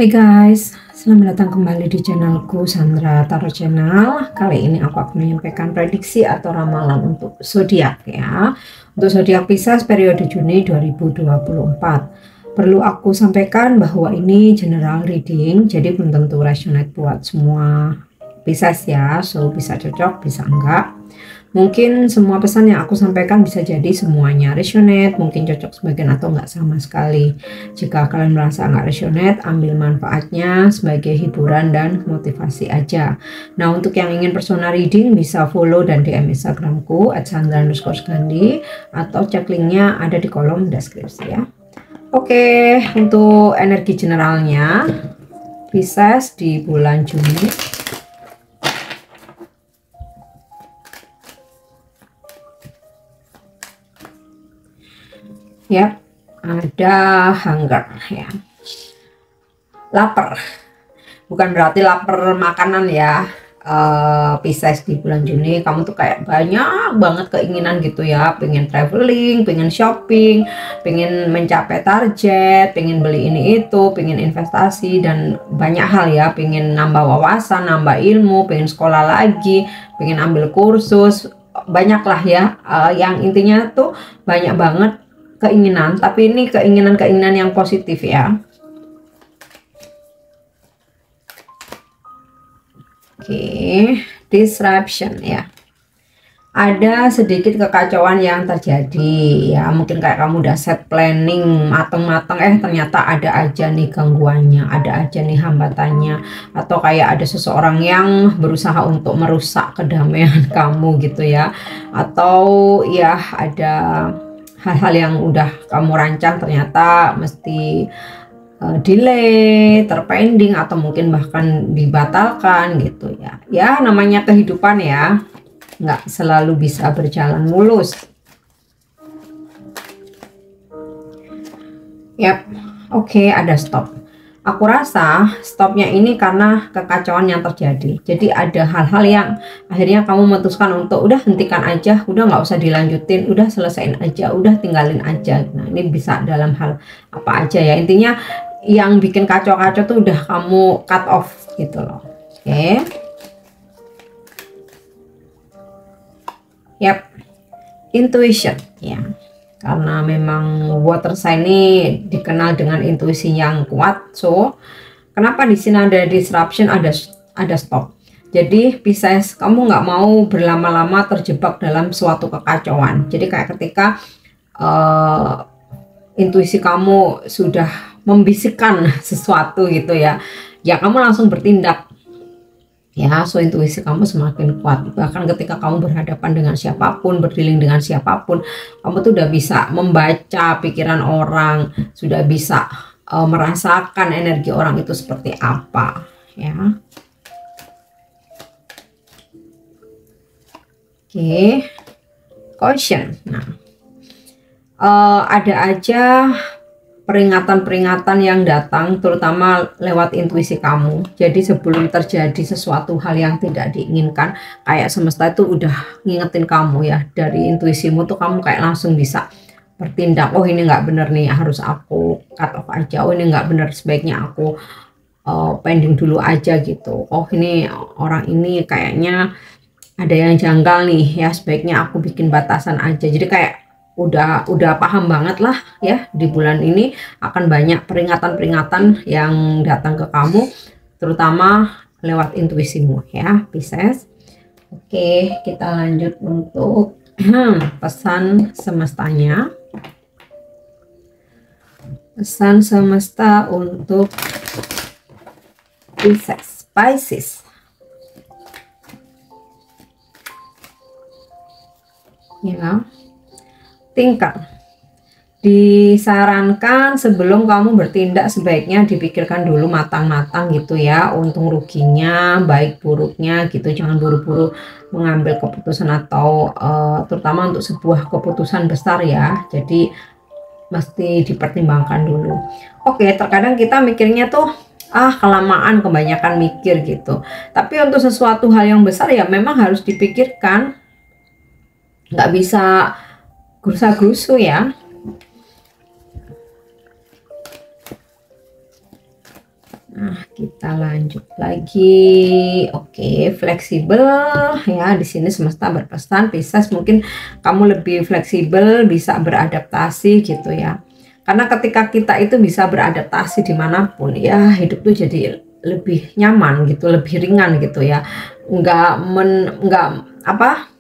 Hai guys, selamat datang kembali di channelku Sandra Tarot Channel. Kali ini aku akan menyampaikan prediksi atau ramalan untuk zodiak ya. Untuk zodiak Pisces periode Juni 2024. Perlu aku sampaikan bahwa ini general reading, jadi belum tentu resonate buat semua Pisces ya. So bisa cocok, bisa enggak. Mungkin semua pesan yang aku sampaikan bisa jadi semuanya resonate, mungkin cocok sebagian atau enggak sama sekali. Jika kalian merasa enggak resonate, ambil manfaatnya sebagai hiburan dan motivasi aja. Nah, untuk yang ingin personal reading bisa follow dan DM Instagramku @sandra_gandhi atau cek linknya ada di kolom deskripsi ya. Oke, untuk energi generalnya Pisces di bulan Juni. Ya, ada hunger ya. Lapar. Bukan berarti lapar makanan ya. Pisces di bulan Juni kamu tuh kayak banyak banget keinginan gitu ya, pengen traveling, pengen shopping, pengen mencapai target, pengen beli ini itu, pengen investasi dan banyak hal ya, pengen nambah wawasan, nambah ilmu, pengen sekolah lagi, pengen ambil kursus, banyak lah ya. Yang intinya tuh banyak banget keinginan, tapi ini keinginan-keinginan yang positif ya. Oke, disruption ya. Ada sedikit kekacauan yang terjadi ya, mungkin kayak kamu udah set planning mateng-mateng, ternyata ada aja nih gangguannya, ada aja nih hambatannya, atau kayak ada seseorang yang berusaha untuk merusak kedamaian kamu gitu ya, atau ya ada hal-hal yang udah kamu rancang ternyata mesti delay, terpending, atau mungkin bahkan dibatalkan gitu ya. Ya namanya kehidupan ya, nggak selalu bisa berjalan mulus. Yap, oke, ada stop. Aku rasa stopnya ini karena kekacauan yang terjadi. Jadi ada hal-hal yang akhirnya kamu memutuskan untuk udah hentikan aja, udah nggak usah dilanjutin, udah selesaiin aja, udah tinggalin aja. Nah ini bisa dalam hal apa aja ya. Intinya yang bikin kacau-kacau tuh udah kamu cut off gitu loh. Oke. Yap, intuition ya. Karena memang water sign ini dikenal dengan intuisi yang kuat. So, kenapa di sini ada disruption, ada stop. Jadi Pisces, kamu nggak mau berlama-lama terjebak dalam suatu kekacauan. Jadi kayak ketika intuisi kamu sudah membisikkan sesuatu gitu ya, ya kamu langsung bertindak ya. So intuisi kamu semakin kuat, bahkan ketika kamu berhadapan dengan siapapun, berdealing dengan siapapun, kamu tuh udah bisa membaca pikiran orang, sudah bisa merasakan energi orang itu seperti apa ya. Oke, caution. Nah, ada aja peringatan-peringatan yang datang terutama lewat intuisi kamu. Jadi sebelum terjadi sesuatu hal yang tidak diinginkan, kayak semesta itu udah ngingetin kamu ya, dari intuisimu tuh kamu kayak langsung bisa bertindak. Oh ini nggak bener nih, harus aku cut off aja. Oh ini nggak bener, sebaiknya aku pending dulu aja gitu. Oh ini orang ini kayaknya ada yang janggal nih ya, sebaiknya aku bikin batasan aja. Jadi kayak udah paham banget lah ya, di bulan ini akan banyak peringatan-peringatan yang datang ke kamu terutama lewat intuisimu ya Pisces. Oke, kita lanjut untuk pesan semestanya. Pesan semesta untuk Pisces. Ya, tingkat disarankan sebelum kamu bertindak sebaiknya dipikirkan dulu matang-matang gitu ya, untung ruginya, baik buruknya gitu. Jangan buru-buru mengambil keputusan atau terutama untuk sebuah keputusan besar ya, jadi mesti dipertimbangkan dulu. Oke, terkadang kita mikirnya tuh kelamaan, kebanyakan mikir gitu, tapi untuk sesuatu hal yang besar ya memang harus dipikirkan, nggak bisa gerusa-gerusu ya. Nah, kita lanjut lagi. Oke, fleksibel ya. Di sini semesta berpesan Pisces mungkin kamu lebih fleksibel, bisa beradaptasi gitu ya. Karena ketika kita itu bisa beradaptasi dimanapun ya, hidup tuh jadi lebih nyaman gitu, lebih ringan gitu ya. Nggak apa?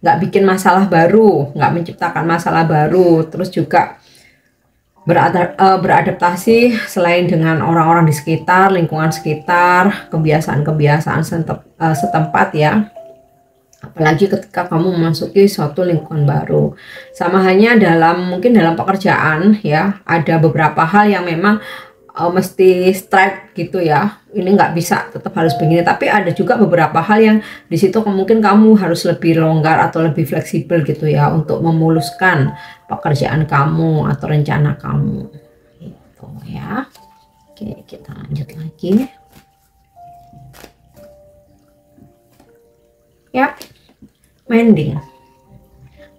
Nggak bikin masalah baru, nggak menciptakan masalah baru. Terus juga beradaptasi selain dengan orang-orang di sekitar, lingkungan sekitar, kebiasaan-kebiasaan setempat ya. Apalagi ketika kamu memasuki suatu lingkungan baru. Sama hanya mungkin dalam pekerjaan ya, ada beberapa hal yang memang mesti strike gitu ya, ini nggak bisa, tetap harus begini. Tapi ada juga beberapa hal yang di situ mungkin kamu harus lebih longgar atau lebih fleksibel gitu ya, untuk memuluskan pekerjaan kamu atau rencana kamu gitu ya. Oke, kita lanjut lagi ya. Mending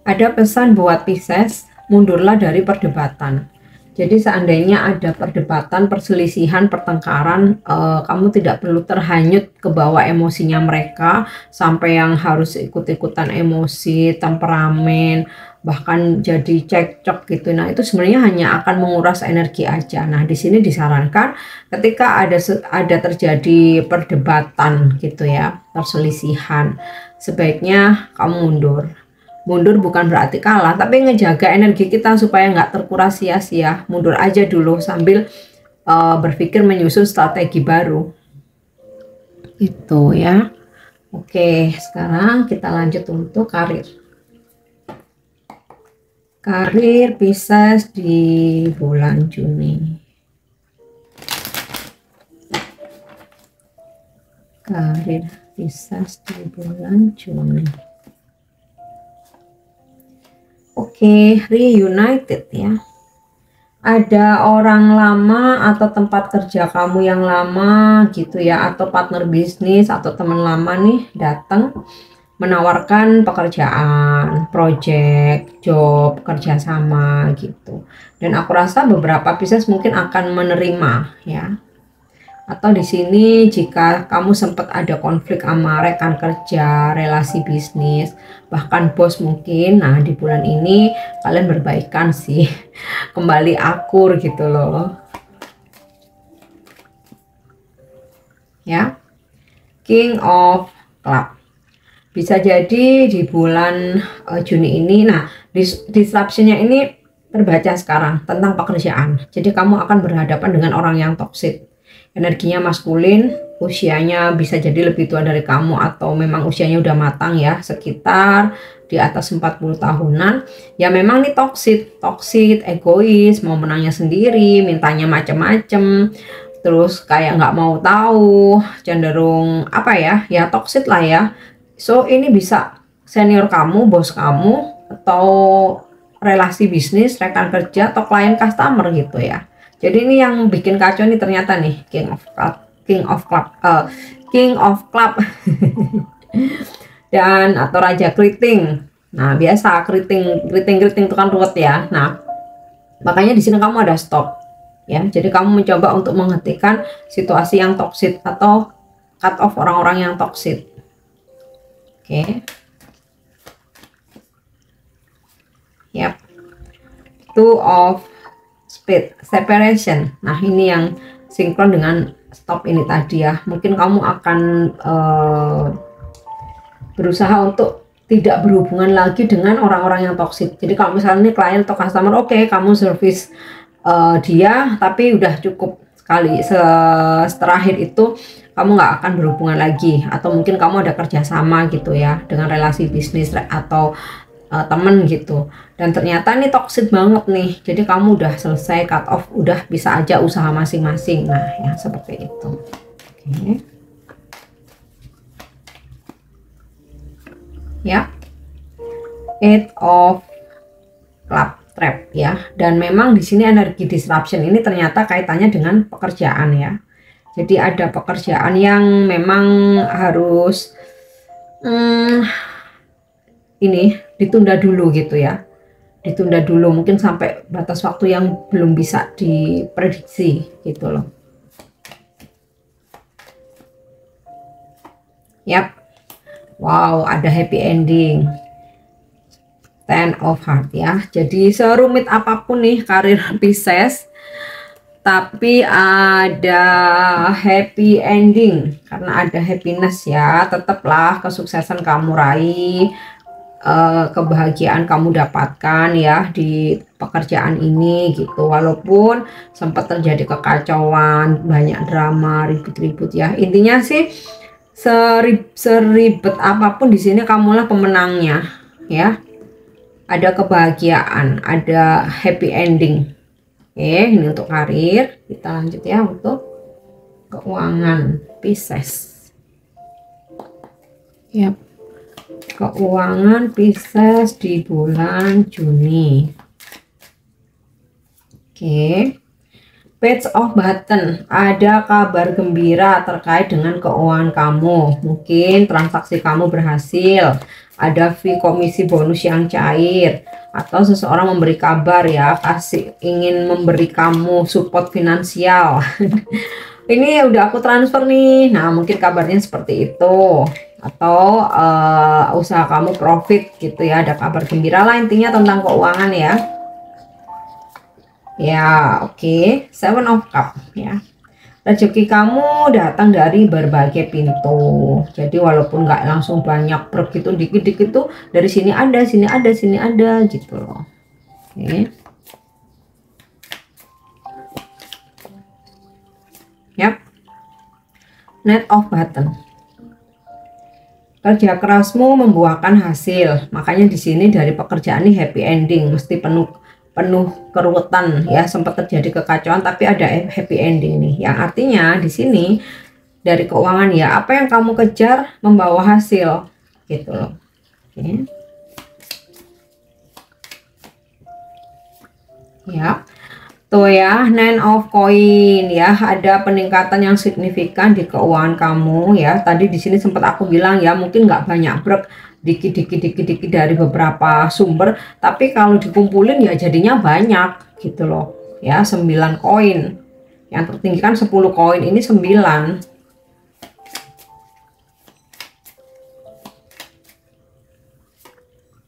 ada pesan buat Pisces, mundurlah dari perdebatan. Jadi seandainya ada perdebatan, perselisihan, pertengkaran, kamu tidak perlu terhanyut ke bawah emosinya mereka sampai yang harus ikut-ikutan emosi, temperamen, bahkan jadi cekcok gitu. Nah, itu sebenarnya hanya akan menguras energi aja. Nah, di sini disarankan ketika ada terjadi perdebatan gitu ya, perselisihan, sebaiknya kamu mundur. Mundur bukan berarti kalah, tapi ngejaga energi kita supaya nggak terkuras sia-sia. Mundur aja dulu sambil berpikir menyusun strategi baru. Itu ya. Oke, sekarang kita lanjut untuk karir. Karir Pisces di bulan Juni. Karir Pisces di bulan Juni. Oke, reunited ya. Ada orang lama atau tempat kerja kamu yang lama gitu ya, atau partner bisnis atau teman lama nih datang menawarkan pekerjaan, project, job, kerjasama gitu. Dan aku rasa beberapa Pisces mungkin akan menerima ya. Atau di sini jika kamu sempat ada konflik sama rekan kerja, relasi bisnis, bahkan bos mungkin, nah di bulan ini kalian berbaikan sih, kembali akur gitu loh. Ya, King of Cup. Bisa jadi di bulan Juni ini, nah disruptionnya ini terbaca sekarang tentang pekerjaan. Jadi kamu akan berhadapan dengan orang yang toksik. Energinya maskulin, usianya bisa jadi lebih tua dari kamu atau memang usianya udah matang ya, sekitar di atas 40 tahunan. Ya memang nih toksik, egois, mau menangnya sendiri, mintanya macem-macem, terus kayak nggak mau tahu, cenderung apa ya toksik lah ya. So ini bisa senior kamu, bos kamu, atau relasi bisnis, rekan kerja, atau klien customer gitu ya. Jadi ini yang bikin kacau nih ternyata nih, King of Club dan atau Raja Keriting. Nah biasa keriting itu kan ruwet ya. Nah makanya di sini kamu ada stop ya. Jadi kamu mencoba untuk menghentikan situasi yang toksik atau cut off orang-orang yang toksik. Oke. Yap. Two of Speed, separation. Nah ini yang sinkron dengan stop ini tadi ya. Mungkin kamu akan berusaha untuk tidak berhubungan lagi dengan orang-orang yang toksik. Jadi kalau misalnya ini klien atau customer, oke, kamu service dia, tapi udah cukup sekali. Terakhir itu kamu nggak akan berhubungan lagi, atau mungkin kamu ada kerjasama gitu ya dengan relasi bisnis atau temen gitu, dan ternyata ini toxic banget nih, jadi kamu udah selesai cut off, udah bisa aja usaha masing-masing. Nah yang seperti itu. Oke. Ya, Eight of Club trap ya, dan memang di sini energi disruption ini ternyata kaitannya dengan pekerjaan ya. Jadi ada pekerjaan yang memang harus ini ditunda dulu gitu ya, ditunda dulu mungkin sampai batas waktu yang belum bisa diprediksi gitu loh. Yap, wow, ada happy ending. Ten of Heart ya. Jadi serumit apapun nih karir Pisces, tapi ada happy ending karena ada happiness ya. Tetaplah kesuksesan kamu raih, kebahagiaan kamu dapatkan ya di pekerjaan ini gitu. Walaupun sempat terjadi kekacauan, banyak drama, ribut-ribut ya. Intinya sih seribet apapun di sini kamulah pemenangnya ya. Ada kebahagiaan, ada happy ending. Oke, ini untuk karir. Kita lanjut ya untuk keuangan Pisces. Yap. Keuangan Pisces di bulan Juni. Oke. Page of Button, ada kabar gembira terkait dengan keuangan kamu. Mungkin transaksi kamu berhasil, ada fee komisi bonus yang cair, atau seseorang memberi kabar ya, ingin memberi kamu support finansial. Ini udah aku transfer nih, nah mungkin kabarnya seperti itu. Atau usaha kamu profit gitu ya, ada kabar gembira lah intinya tentang keuangan ya. Ya, oke. Seven of Cup ya. Rezeki kamu datang dari berbagai pintu. Jadi walaupun nggak langsung banyak begitu, dikit-dikit tuh dari sini ada, sini ada, sini ada gitu loh. Oke. Yap. Knight of Button. Kerja kerasmu membuahkan hasil. Makanya di sini dari pekerjaan ini happy ending, mesti penuh keruwetan ya, sempat terjadi kekacauan tapi ada happy ending nih, yang artinya di sini dari keuangan ya, apa yang kamu kejar membawa hasil gitu loh. Oke. Ya tuh ya, Nine of Coin ya, ada peningkatan yang signifikan di keuangan kamu ya. Tadi di sini sempat aku bilang ya, mungkin nggak banyak dikit dari beberapa sumber, tapi kalau dikumpulin ya jadinya banyak gitu loh ya. 9 koin, yang tertinggi kan 10 koin, ini 9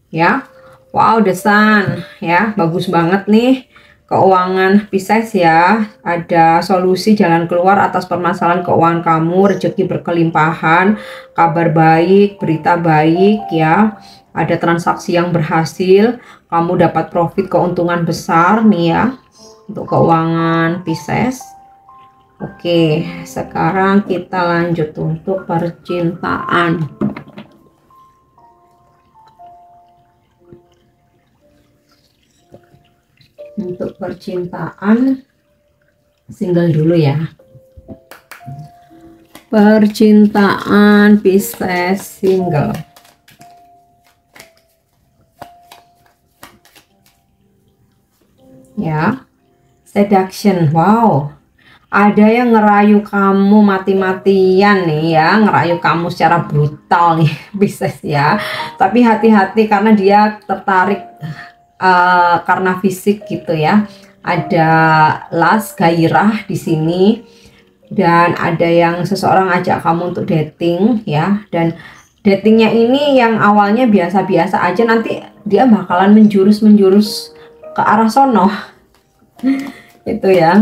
ya. Wow, the Sun ya, bagus banget nih keuangan Pisces ya. Ada solusi jalan keluar atas permasalahan keuangan kamu, rezeki berkelimpahan, kabar baik, berita baik ya. Ada transaksi yang berhasil, kamu dapat profit, keuntungan besar nih ya untuk keuangan Pisces. Oke, sekarang kita lanjut untuk percintaan. Untuk percintaan single dulu ya. Percintaan Pisces single. Ya. Seduction. Wow. Ada yang ngerayu kamu mati-matian nih ya, ngerayu kamu secara brutal nih Pisces ya. Tapi hati-hati karena dia tertarik karena fisik gitu ya. Ada lust, gairah di sini, dan ada yang seseorang ajak kamu untuk dating ya. Dan datingnya ini yang awalnya biasa-biasa aja, nanti dia bakalan menjurus ke arah sono itu ya.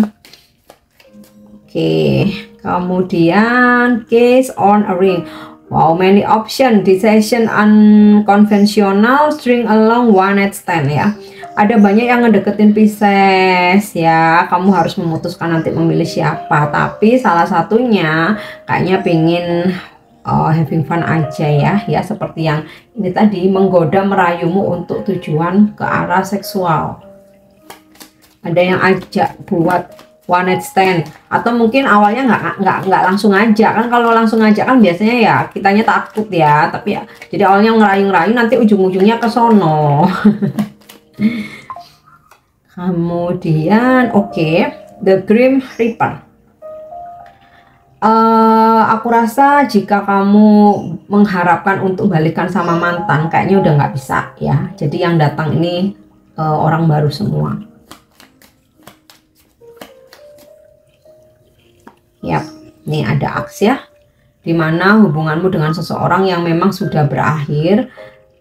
Oke, kemudian Case on a Ring. Wow, many option, decision unconventional, string along one night stand ya. Ada banyak yang ngedeketin Pisces ya. Kamu harus memutuskan nanti memilih siapa. Tapi salah satunya kayaknya pengen having fun aja ya. Ya seperti yang ini tadi, menggoda merayumu untuk tujuan ke arah seksual. Ada yang ajak buat one night stand, atau mungkin awalnya nggak langsung ngajak kan. Kalau langsung ngajak kan biasanya ya kitanya takut ya, tapi ya jadi awalnya ngerayu-ngerayu, nanti ujung-ujungnya ke sono. Kemudian oke, The Grim Reaper. Aku rasa jika kamu mengharapkan untuk balikan sama mantan, kayaknya udah nggak bisa ya. Jadi yang datang ini orang baru semua. Yap, nih ada aks ya. dimana hubunganmu dengan seseorang yang memang sudah berakhir,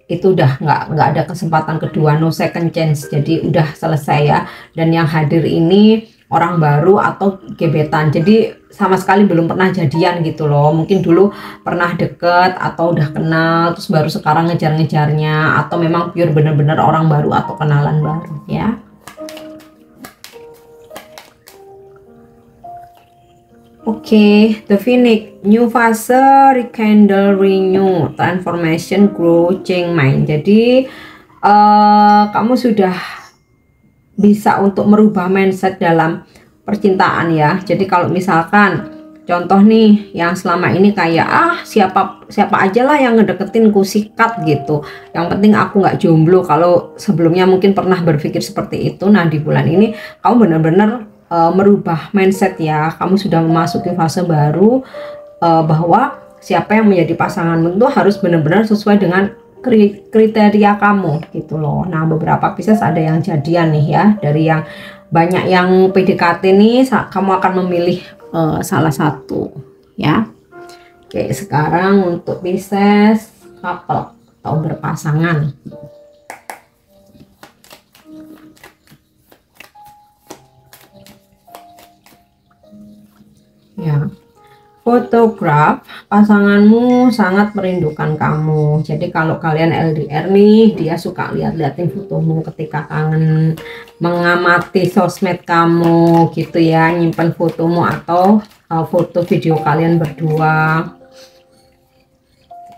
itu udah nggak ada kesempatan kedua, no second chance, jadi udah selesai ya. Dan yang hadir ini orang baru atau gebetan, jadi sama sekali belum pernah jadian gitu loh. Mungkin dulu pernah deket atau udah kenal terus baru sekarang ngejar-ngejarnya, atau memang pure bener-bener orang baru atau kenalan baru ya. Oke, The Phoenix, new fase, rekindle, renew, transformation, grow, change mind. Jadi kamu sudah bisa untuk merubah mindset dalam percintaan ya. Jadi kalau misalkan contoh nih, yang selama ini kayak siapa aja lah yang ngedeketin ku sikat gitu, yang penting aku nggak jomblo. Kalau sebelumnya mungkin pernah berpikir seperti itu, nah di bulan ini kamu benar-benar merubah mindset ya. Kamu sudah memasuki fase baru, bahwa siapa yang menjadi pasanganmu itu harus benar-benar sesuai dengan kriteria kamu gitu loh. Nah beberapa Pisces ada yang jadian nih ya. Dari yang banyak yang PDKT nih, kamu akan memilih salah satu ya. Oke, sekarang untuk Pisces couple atau berpasangan. Ya, fotograf, pasanganmu sangat merindukan kamu. Jadi kalau kalian LDR nih, dia suka lihat-liatin fotomu ketika kangen, mengamati sosmed kamu gitu ya, nyimpan fotomu atau foto video kalian berdua.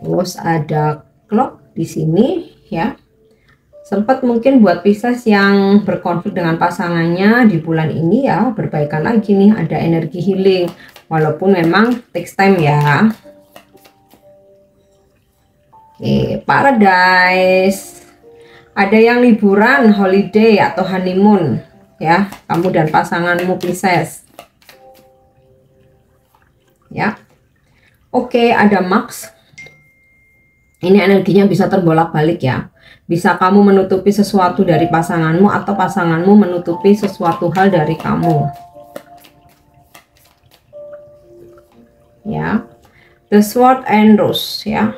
Terus ada clock di sini ya. Sempat mungkin buat Pisces yang berkonflik dengan pasangannya di bulan ini ya, berbaikan lagi nih, ada energi healing. Walaupun memang takes time ya. Oke, Paradise. Ada yang liburan, holiday atau honeymoon ya, kamu dan pasanganmu Pisces. Ya. Oke, ada Max. Ini energinya bisa terbolak-balik ya. Bisa kamu menutupi sesuatu dari pasanganmu atau pasanganmu menutupi sesuatu hal dari kamu. Ya, The Sword and Rose ya.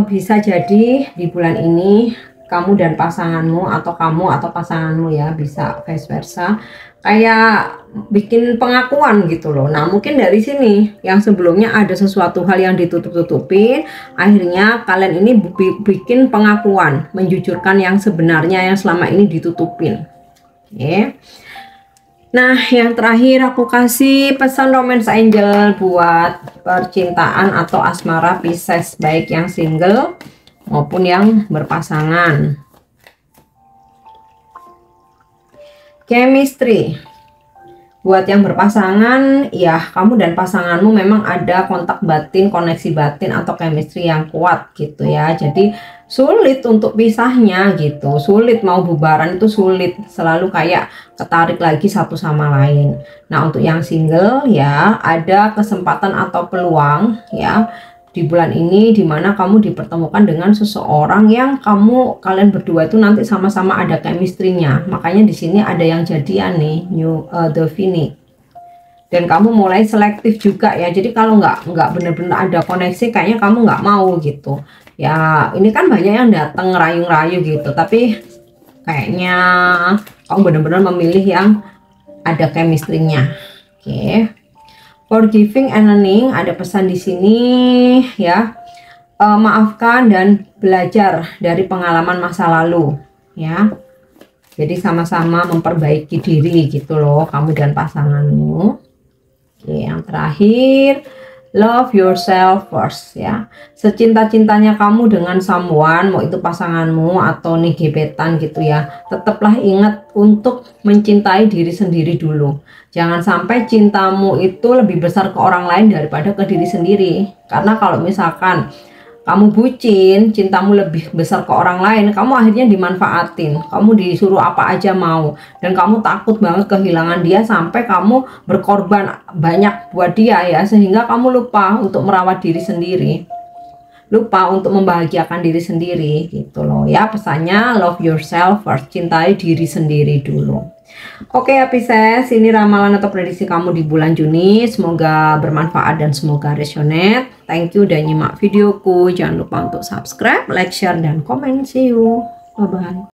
Bisa jadi di bulan ini kamu dan pasanganmu, atau kamu atau pasanganmu ya, bisa vice versa, kayak bikin pengakuan gitu loh. Nah mungkin dari sini yang sebelumnya ada sesuatu hal yang ditutup-tutupin, akhirnya kalian ini bikin pengakuan, menjujurkan yang sebenarnya yang selama ini ditutupin. Oke. Nah yang terakhir aku kasih pesan romance angel buat percintaan atau asmara Pisces, baik yang single maupun yang berpasangan. Chemistry. Buat yang berpasangan ya, kamu dan pasanganmu memang ada kontak batin, koneksi batin atau chemistry yang kuat gitu ya. Jadi sulit untuk pisahnya gitu, sulit mau bubaran itu sulit, selalu kayak ketarik lagi satu sama lain. Nah untuk yang single ya, ada kesempatan atau peluang ya di bulan ini, dimana kamu dipertemukan dengan seseorang yang kalian berdua itu nanti sama-sama ada chemistry-nya. Makanya di sini ada yang jadian nih, The Phoenix. Dan kamu mulai selektif juga ya. Jadi kalau nggak benar-benar ada koneksi, kayaknya kamu nggak mau gitu. Ya ini kan banyak yang datang rayu-rayu gitu, tapi kayaknya kamu benar-benar memilih yang ada chemistry-nya. Oke. Forgiving and learning, ada pesan di sini ya. Maafkan dan belajar dari pengalaman masa lalu ya. Jadi sama-sama memperbaiki diri gitu loh, kamu dan pasanganmu. Oke, yang terakhir, love yourself first ya. Secinta-cintanya kamu dengan someone, mau itu pasanganmu atau nih gebetan gitu ya, tetaplah ingat untuk mencintai diri sendiri dulu. Jangan sampai cintamu itu lebih besar ke orang lain daripada ke diri sendiri. Karena kalau misalkan kamu bucin, cintamu lebih besar ke orang lain, kamu akhirnya dimanfaatin, kamu disuruh apa aja mau, dan kamu takut banget kehilangan dia sampai kamu berkorban banyak buat dia ya, sehingga kamu lupa untuk merawat diri sendiri. lupa untuk membahagiakan diri sendiri gitu loh ya. Pesannya love yourself first, cintai diri sendiri dulu. Oke ya Pisces, ini ramalan atau prediksi kamu di bulan Juni. Semoga bermanfaat dan semoga resonate. Thank you udah nyimak videoku. Jangan lupa untuk subscribe, like, share, dan komen. See you. Bye-bye.